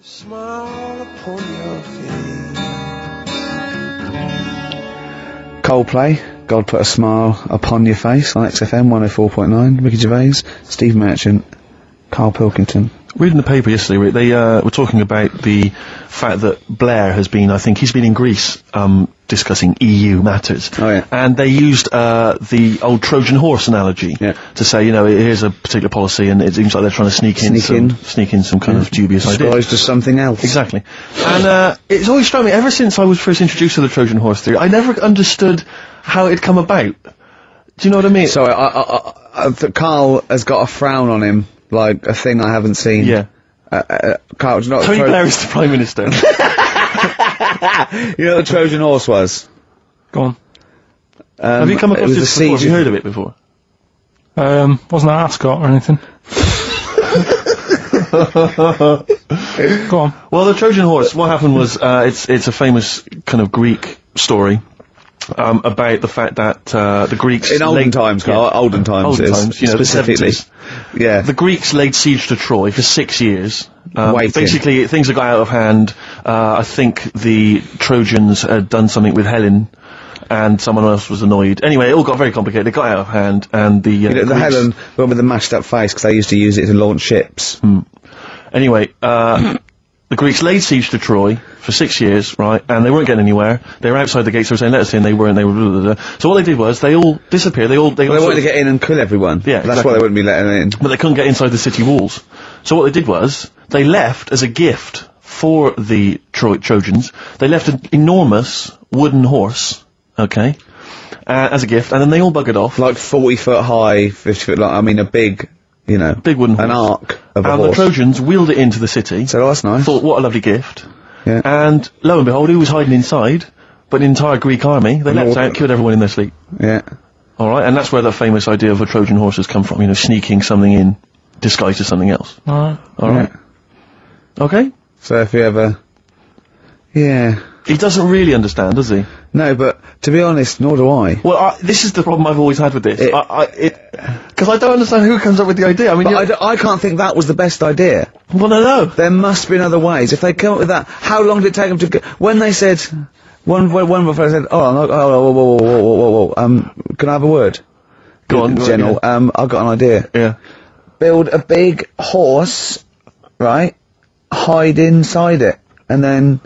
Smile upon your face. Coldplay, God Put a Smile Upon Your Face on XFM 104.9. Ricky Gervais, Steve Merchant, Carl Pilkington. Reading the paper yesterday, they were talking about the fact that Blair has been, I think, he's been in Greece discussing EU matters. Oh, yeah. And they used the old Trojan Horse analogy to say, you know, here's a particular policy and it seems like they're trying to sneak in some kind of dubious idea. Disguised as something else. Exactly. And it's always struck me, ever since I was first introduced to the Trojan Horse theory, I never understood how it come about. Do you know what I mean? So, Carl has got a frown on him. Like, a thing I haven't seen. Yeah. Carl, do you know what Tony Blair is the Prime Minister. You know what the Trojan Horse was? Go on. Have you come across this before? Have you heard of it before? Wasn't that ascot or anything? Go on. Well, the Trojan Horse, what happened was, it's a famous kind of Greek story. About the fact that the Greeks in olden times, Carl, olden times, you know, specifically, the Greeks laid siege to Troy for 6 years. Waiting. Basically, things had got out of hand. I think the Trojans had done something with Helen, and someone else was annoyed. Anyway, it all got very complicated. It got out of hand, and the you know, the Helen, the one with the mashed up face, because they used to use it to launch ships. Anyway, the Greeks laid siege to Troy for 6 years, right, and they weren't getting anywhere. They were outside the gates, they were saying, let us in, they weren't, they were blah, blah, blah. So what they did was, they all disappeared, they wanted to get in and kill everyone. Yeah, that's why they wouldn't be letting in. But they couldn't get inside the city walls. So what they did was, they left as a gift for the Trojans, they left an enormous wooden horse, okay, as a gift, and then they all buggered off. Like 40 foot high, 50 foot long, I mean a big, you know, big wooden horse. An arc of a horse. And the Trojans wheeled it into the city. So that's nice. Thought, what a lovely gift. Yeah. And lo and behold, who was hiding inside? But the entire Greek army. They leapt out, killed everyone in their sleep. Yeah. Alright, and that's where the famous idea of a Trojan horse has come from, you know, sneaking something in, disguised as something else. Alright. Alright. Yeah. Okay? So if you ever... Yeah. He doesn't really understand, does he? No, but to be honest, nor do I. Well, this is the problem I've always had with this. Because I don't understand who comes up with the idea. I mean, I can't think that was the best idea. Well, no. There must be other ways. If they come up with that, how long did it take them to go? When they said, one before said, whoa, can I have a word? Go on, General. Yeah. I've got an idea. Yeah. Build a big horse, right? Hide inside it, and then,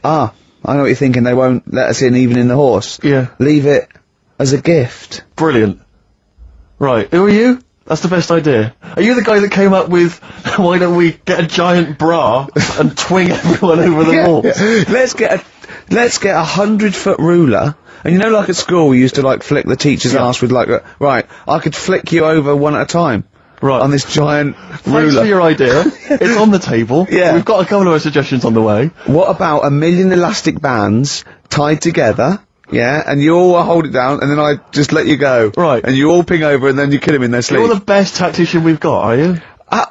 I know what you're thinking, they won't let us in even in the horse. Yeah. Leave it as a gift. Brilliant. Right, who are you? That's the best idea. Are you the guy that came up with, why don't we get a giant bra and twing everyone over the walls? Yeah. Let's get a 100-foot ruler, and you know like at school we used to like flick the teacher's ass with like a, right, I could flick you over one at a time. Right. On this giant ruler. Thanks for your idea. It's on the table. Yeah. We've got a couple of other suggestions on the way. What about 1 million elastic bands tied together? Yeah, and you all hold it down, and then I just let you go. Right. And you all ping over, and then you kill him in their sleep. You're the best tactician we've got, are you?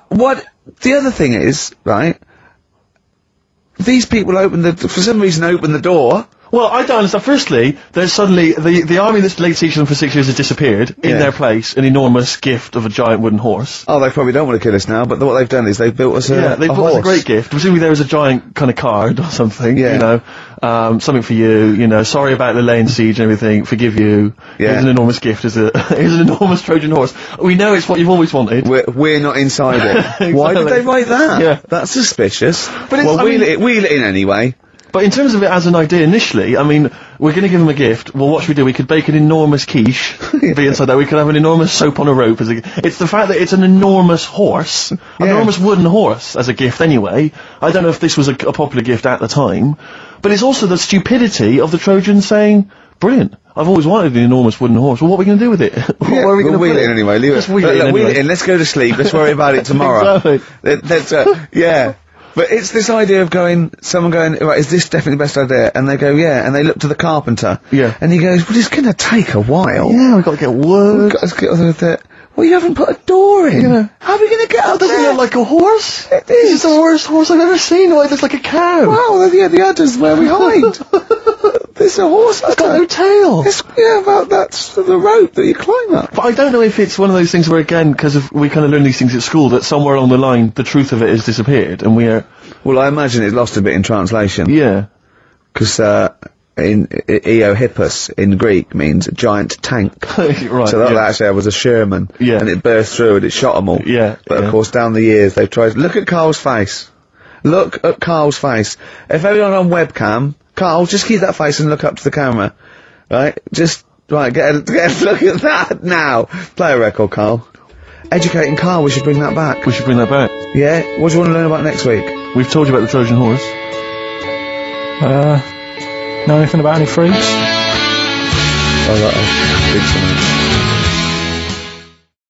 What? The other thing is, right, these people for some reason open the door. Well, I don't understand. Firstly, there's suddenly, the army that's laid siege to them for 6 years has disappeared. In their place, an enormous gift of a giant wooden horse. Oh, they probably don't want to kill us now, but what they've done is they've built us a Yeah, they built us a great gift. Presumably there was a giant kind of card or something, you know, something for you know, sorry about the laying siege and everything, forgive you. Yeah. Here's an enormous gift, here's an enormous Trojan horse. We know it's what you've always wanted. We're not inside it. Exactly. Why did they write that? Yeah. That's suspicious. But well, wheel it in anyway. But in terms of it as an idea initially, I mean, we're going to give them a gift. Well, what should we do? We could bake an enormous quiche, be inside that. We could have an enormous soap on a rope as a gift. It's the fact that it's an enormous horse, an enormous wooden horse as a gift anyway. I don't know if this was a popular gift at the time, but it's also the stupidity of the Trojans saying, brilliant, I've always wanted an enormous wooden horse. Well, what are we going to do with it? Where are we going to wheel it in anyway? Leave it. Wheel it in. Let's go to sleep. Let's worry about it tomorrow. Exactly. Yeah. But it's this idea of someone going, right, is this definitely the best idea? And they go, yeah, and they look to the carpenter. Yeah. And he goes, well, it's gonna take a while. Yeah, we've got to get wood. Well, you haven't put a door in. Yeah. How are we gonna get out there? Doesn't it look like a horse? It is. It's the worst horse I've ever seen. It looks like a cow. Wow, yeah, the udder's where we hide. There's a horse. It's got no tail. That's the rope that you climb up. But I don't know if it's one of those things where, again, because we kind of learn these things at school, that somewhere along the line, the truth of it has disappeared, and we are... Well, I imagine it's lost a bit in translation. Yeah. Because, in Eohippus in Greek means a giant tank. Right, so that actually was a Sherman. Yeah. And it burst through and it shot them all. Yeah. But of course, down the years, they've tried... Look at Carl's face. Look at Carl's face. If everyone on webcam... Carl, just keep that face and look up to the camera. Right? Just... Right, get a look at that now. Play a record, Carl. Educating Carl, we should bring that back. We should bring that back. Yeah? What do you want to learn about next week? We've told you about the Trojan Horse. Know anything about any freaks? Oh, right, big